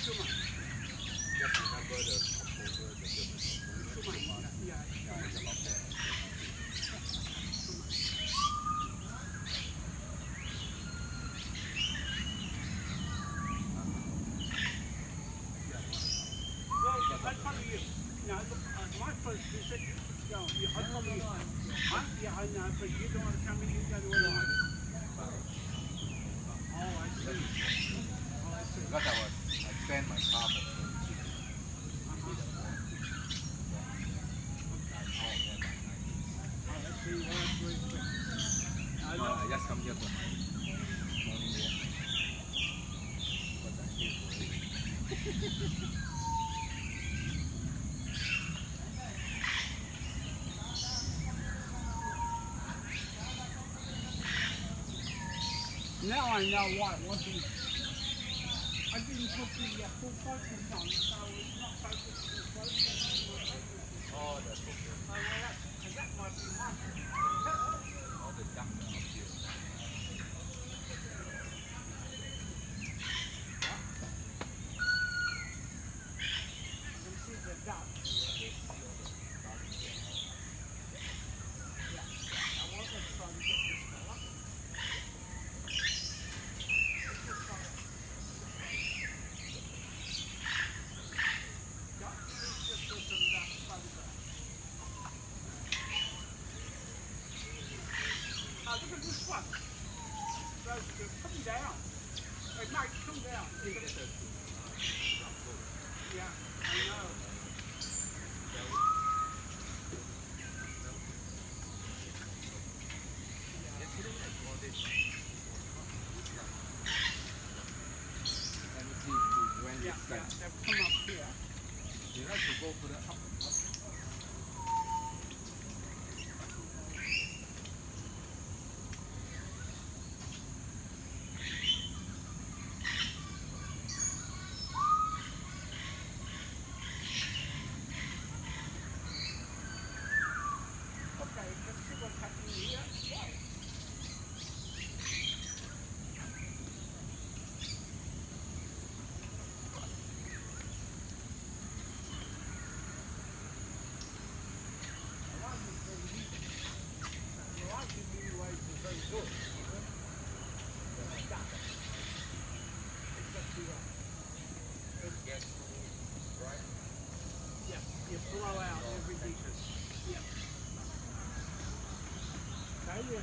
Too much. Just remember the composer, the German Too composer. much. Yeah. Yeah, it's about that. Too much. Well, I follow you. You know, my first visit, you know, I follow you. Yeah, I know, but you don't want to come in, you go to where you want. Oh, I see. Oh, I see. Because I sent my car for servicing. Uh-huh. Maybe the morning. I'm out of there by 9. Oh, I see. Well, that's very quick. I No, know. I just come here for my morning walk. Because I feel boring. Now I know why it wasn't. I didn't put the full focus on, so it's not focused on focus. All the focus, Oh, well, that might be one. all the darkness up here. You can see the dot. You want to see all the dark here. Yeah. I want to try to get this fella. This fella. Dot is just looking at that photograph. Oh, look at this one. Come down. Hey, Mike, come down. Yeah, I know. Yesterday I saw this. Let me see if we went Yeah, this yeah, side. they've come up here. You like to go further up and up. Okay, let's see what's happening here. Wow. Very good. Yes, right? Yeah, you blow out everything. Yeah. Okay,